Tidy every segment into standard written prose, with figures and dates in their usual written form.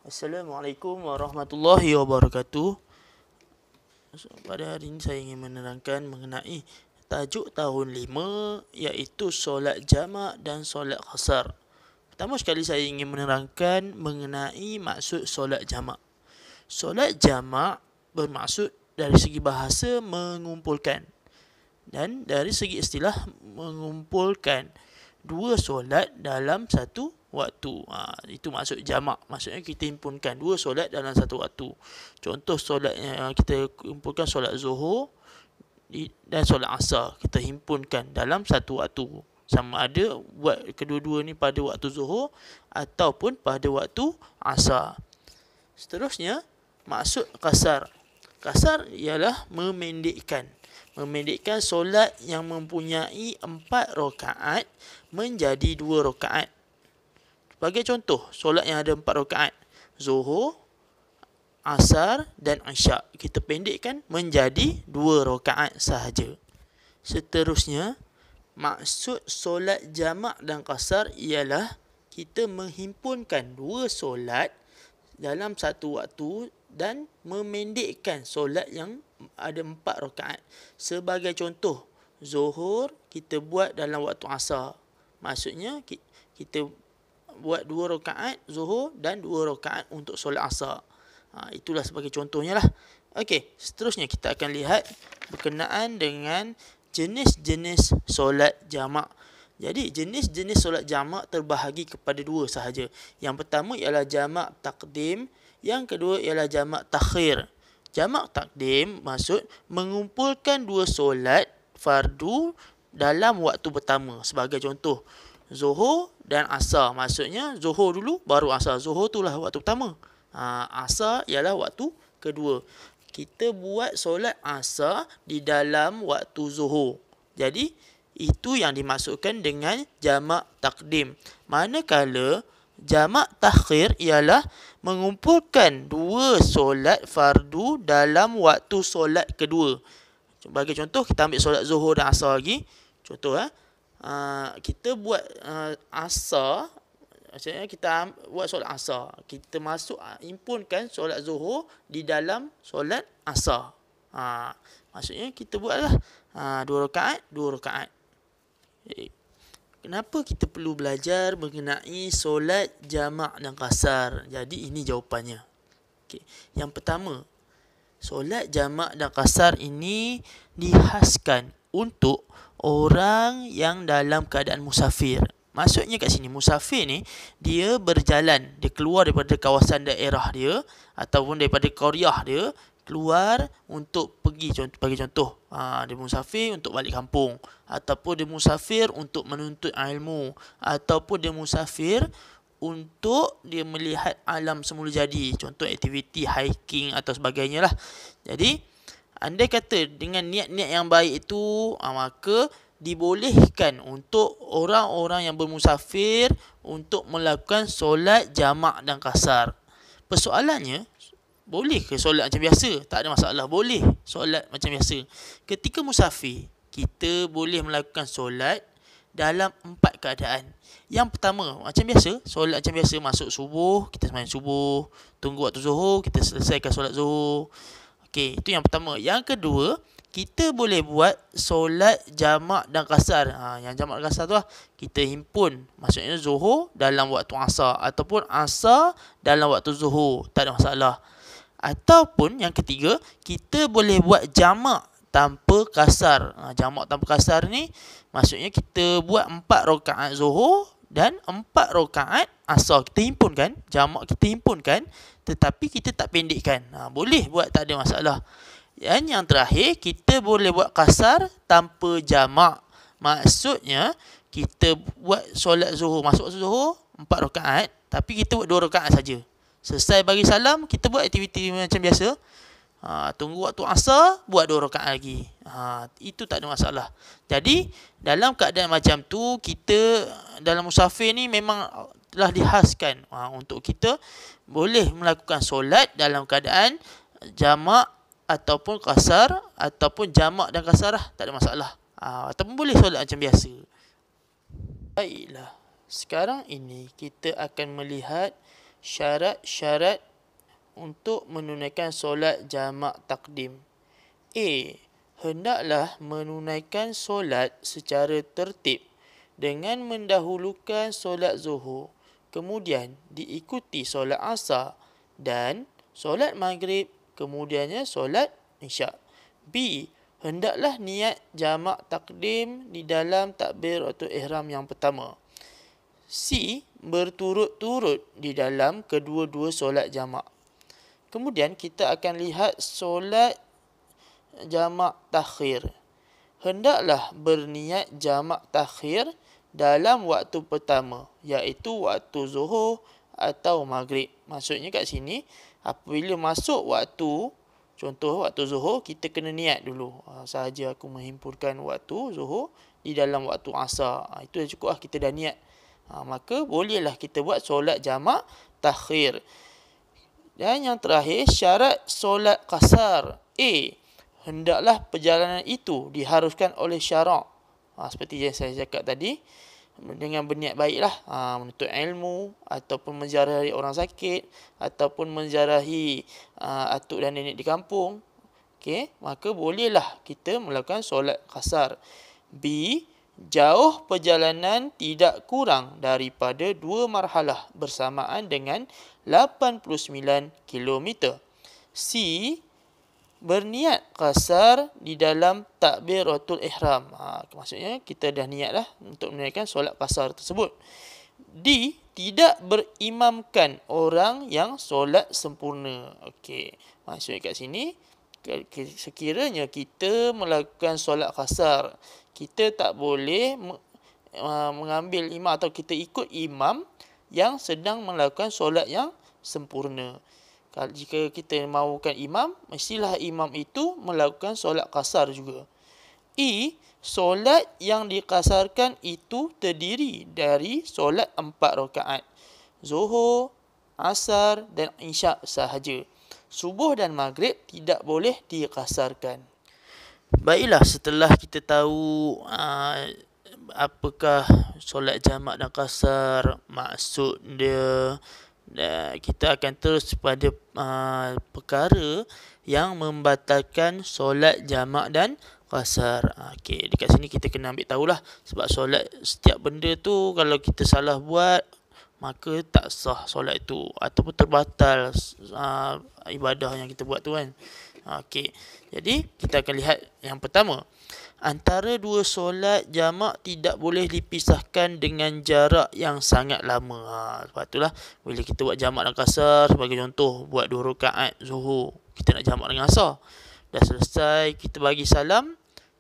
Assalamualaikum warahmatullahi wabarakatuh. Pada hari ini saya ingin menerangkan mengenai tajuk tahun 5, iaitu solat jamak dan solat qasar. Pertama sekali saya ingin menerangkan mengenai maksud solat jamak. Solat jamak bermaksud dari segi bahasa mengumpulkan, dan dari segi istilah mengumpulkan dua solat dalam satu waktu. Itu maksud jamak. Maksudnya kita himpunkan dua solat dalam satu waktu. Contoh solat yang kita kumpulkan solat Zuhur dan solat Asar, kita himpunkan dalam satu waktu. Sama ada buat kedua-dua ni pada waktu Zuhur ataupun pada waktu Asar. Seterusnya, maksud qasar. Qasar ialah memendekkan. Memendekkan solat yang mempunyai 4 rakaat menjadi 2 rakaat. Sebagai contoh, solat yang ada 4 rakaat, Zuhur, Asar dan Isyak, kita pendekkan menjadi 2 rakaat sahaja. Seterusnya, maksud solat jamak dan qasar ialah kita menghimpunkan dua solat dalam satu waktu dan memendekkan solat yang ada 4 rakaat. Sebagai contoh, Zuhur kita buat dalam waktu Asar. Maksudnya kita buat 2 rakaat Zuhur dan 2 rakaat untuk solat Asar. Itulah sebagai contohnya lah. Okey, seterusnya kita akan lihat berkenaan dengan jenis-jenis solat jamak. Jadi jenis-jenis solat jamak terbahagi kepada 2 sahaja. Yang pertama ialah jamak takdim, yang kedua ialah jamak takhir. Jamak takdim maksud mengumpulkan 2 solat fardu dalam waktu pertama. Sebagai contoh, Zuhur dan Asar. Maksudnya Zuhur dulu baru Asar. Zuhur itulah waktu pertama. Asar ialah waktu kedua. Kita buat solat Asar di dalam waktu Zuhur. Jadi itu yang dimaksudkan dengan jamak takdim. Manakala jamak takhir ialah mengumpulkan 2 solat fardu dalam waktu solat kedua. Sebagai contoh, kita ambil solat Zuhur dan Asar lagi. Contoh, kita buat Asar. Maksudnya kita buat solat Asar, kita masuk himpunkan solat Zuhur di dalam solat Asar. Maksudnya kita buatlah 2 rakaat, 2 rakaat. Kenapa kita perlu belajar mengenai solat jamak dan qasar? Jadi ini jawapannya. Okay. Yang pertama, solat jamak dan qasar ini dihaskan untuk orang yang dalam keadaan musafir. Maksudnya kat sini, musafir ni dia berjalan, dia keluar daripada kawasan daerah dia ataupun daripada qaryah dia, keluar untuk pergi, bagi contoh, dia musafir untuk balik kampung, ataupun dia musafir untuk menuntut ilmu, ataupun dia musafir untuk dia melihat alam semula jadi, contoh aktiviti hiking atau sebagainya lah. Jadi andai kata dengan niat-niat yang baik itu, maka dibolehkan untuk orang-orang yang bermusafir untuk melakukan solat jamak dan qasar. Persoalannya, boleh ke solat macam biasa? Tak ada masalah, boleh solat macam biasa. Ketika musafir, kita boleh melakukan solat dalam 4 keadaan. Yang pertama, macam biasa, solat macam biasa, masuk subuh, kita sembahyang subuh, tunggu waktu Zuhur, kita selesaikan solat Zuhur. Okey, itu yang pertama. Yang kedua, kita boleh buat solat jamak dan qasar. Yang jamak dan qasar tu lah, kita himpun. Maksudnya Zuhur dalam waktu Asar ataupun Asar dalam waktu Zuhur. Tak ada masalah. Ataupun yang ketiga, kita boleh buat jamak tanpa qasar. Jamak tanpa qasar ni maksudnya kita buat 4 rakaat Zuhur dan 4 rakaat Asar. Kita himpunkan, jamak kita himpunkan, tetapi kita tak pendekkan. Boleh buat, tak ada masalah. Dan yang terakhir, kita boleh buat qasar tanpa jamak. Maksudnya kita buat solat Zuhur, masuk Zuhur 4 rakaat, tapi kita buat 2 rakaat saja. Selesai bagi salam, kita buat aktiviti macam biasa. Tunggu waktu Asar, buat 2 rakaat lagi. Itu tak ada masalah. Jadi dalam keadaan macam tu, kita dalam musafir ni memang telah dihaskan untuk kita boleh melakukan solat dalam keadaan jamak ataupun qasar, ataupun jamak dan qasar lah, tak ada masalah. Ataupun boleh solat macam biasa. Baiklah, sekarang ini kita akan melihat syarat-syarat untuk menunaikan solat jamak takdim. A. Hendaklah menunaikan solat secara tertib dengan mendahulukan solat zuhur, kemudian diikuti solat asar dan solat maghrib, kemudiannya solat isyak. B. Hendaklah niat jamak takdim di dalam takbiratul ihram yang pertama. C. Berturut-turut di dalam kedua-dua solat jamak. Kemudian kita akan lihat solat jamak takhir. Hendaklah berniat jamak takhir dalam waktu pertama, iaitu waktu zuhur atau maghrib. Maksudnya kat sini, apabila masuk waktu, contoh waktu zuhur, kita kena niat dulu. Sahaja aku menghimpunkan waktu zuhur di dalam waktu asar. Itu dah cukup lah, kita dah niat. Maka bolehlah kita buat solat jamak takhir. Dan yang terakhir, syarat solat qasar. A. Hendaklah perjalanan itu diharuskan oleh syarak. Seperti yang saya cakap tadi, dengan berniat baiklah, menuntut ilmu, ataupun menziarahi orang sakit, ataupun menziarahi atuk dan nenek di kampung. Okay, maka bolehlah kita melakukan solat qasar. B. Jauh perjalanan tidak kurang daripada 2 marhalah bersamaan dengan 89 km. C. Berniat qasar di dalam takbiratul ihram. Maksudnya kita dah niatlah untuk menunaikan solat qasar tersebut. D. Tidak berimamkan orang yang solat sempurna. Okey, maksudnya kat sini, sekiranya kita melakukan solat qasar, kita tak boleh mengambil imam atau kita ikut imam yang sedang melakukan solat yang sempurna. Jika kita mahukan imam, mestilah imam itu melakukan solat qasar juga. E. Solat yang diqasarkan itu terdiri dari solat 4 rakaat. Zuhur, asar dan isyak sahaja. Subuh dan maghrib tidak boleh diqasarkan. Baiklah, setelah kita tahu apakah solat jamak dan qasar, maksud dia, kita akan terus pada perkara yang membatalkan solat jamak dan qasar. Okey, dekat sini kita kena ambil tahulah, sebab solat, setiap benda tu kalau kita salah buat, maka tak sah solat itu, ataupun terbatal ibadah yang kita buat tu kan. Okey, jadi kita akan lihat yang pertama. Antara dua solat jamak tidak boleh dipisahkan dengan jarak yang sangat lama. Sebab itulah bila kita buat jamak dan qasar, sebagai contoh, buat 2 rakaat zuhur, kita nak jamak dengan asar. Dah selesai, kita bagi salam,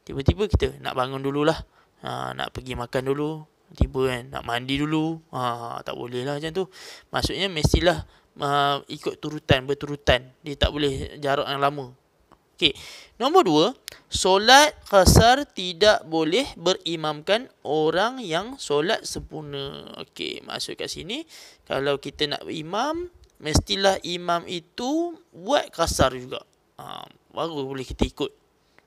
tiba-tiba kita nak bangun dululah. Nak pergi makan dulu, tiba kan, nak mandi dulu. Tak boleh lah macam tu. Maksudnya mestilah ikut berturutan. Dia tak boleh jarak yang lama. Okey. Nombor 2, solat qasar tidak boleh berimamkan orang yang solat sempurna. Okey, maksud kat sini, kalau kita nak imam, mestilah imam itu buat qasar juga. Baru boleh kita ikut.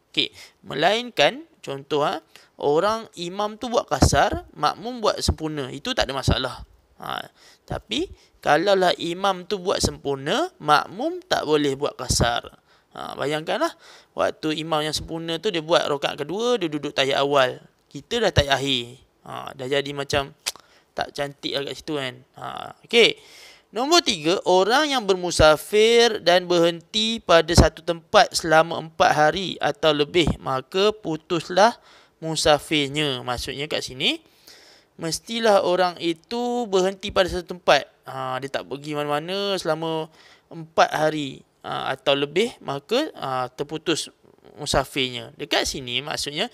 Okey, melainkan contoh, orang imam tu buat qasar, makmum buat sempurna, itu tak ada masalah. Tapi kalaulah imam tu buat sempurna, makmum tak boleh buat qasar. Bayangkanlah, waktu imam yang sempurna tu dia buat rakaat kedua, dia duduk tayat awal, kita dah tayat akhir. Dah jadi macam tak cantik lah kat situ kan. Okey. Nombor 3, orang yang bermusafir dan berhenti pada satu tempat selama 4 hari atau lebih, maka putuslah musafirnya. Maksudnya kat sini, mestilah orang itu berhenti pada satu tempat. Dia tak pergi mana-mana selama 4 hari atau lebih, maka terputus musafirnya. Dekat sini maksudnya,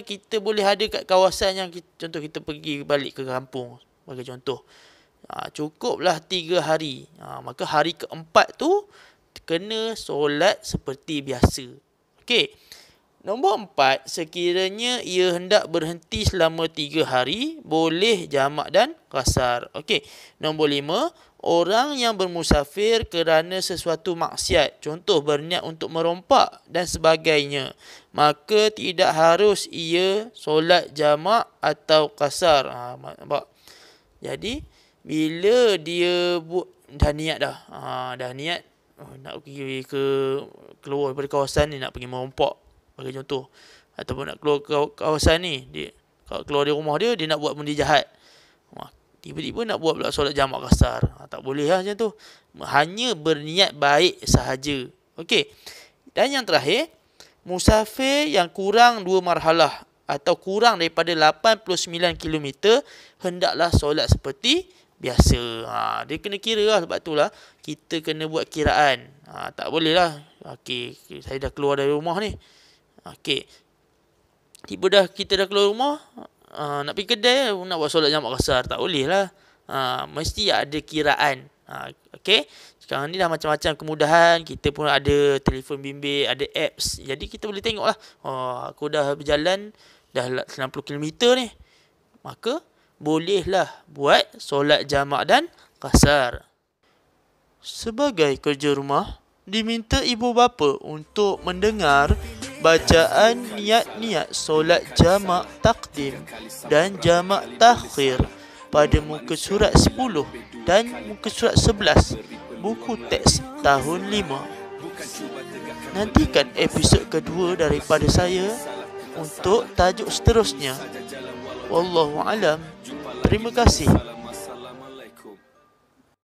kita boleh ada kat kawasan yang contoh kita pergi balik ke kampung, bagi contoh. Cukuplah 3 hari. Maka hari keempat tu kena solat seperti biasa. Okey. Nombor 4, sekiranya ia hendak berhenti selama 3 hari, boleh jamak dan qasar. Okey. Nombor 5, orang yang bermusafir kerana sesuatu maksiat, contoh berniat untuk merompak dan sebagainya, maka tidak harus ia solat jamak atau qasar. Nampak? Jadi, Bila dia dah niat dah. Dah niat nak pergi keluar daripada kawasan ni, nak pergi merompak bagi contoh, ataupun nak keluar ke kawasan ni, dia keluar dari rumah dia nak buat benda jahat. Tiba-tiba nak buat pula solat jamak kasar. Tak boleh lah macam tu. Hanya berniat baik sahaja. Okey. Dan yang terakhir, musafir yang kurang 2 marhalah atau kurang daripada 89 km hendaklah solat seperti biasa. Dia kena kira lah. Sebab tu lah kita kena buat kiraan. Tak boleh lah. Okey, saya dah keluar dari rumah ni. Okey. Kita dah keluar rumah, nak pergi kedai, nak buat solat jamak kasar. Tak boleh lah. Mesti ada kiraan. Okey. Sekarang ni dah macam-macam kemudahan. Kita pun ada telefon bimbit, ada apps. Jadi kita boleh tengok lah. Aku dah berjalan dah 90 km ni. Maka bolehlah buat solat jamak dan kasar. Sebagai kerja rumah, diminta ibu bapa untuk mendengar bacaan niat-niat solat jamak takdim dan jamak takhir pada muka surat 10 dan muka surat 11 buku teks tahun 5. Nantikan episod kedua daripada saya untuk tajuk seterusnya. Wallahu alam. Terima kasih.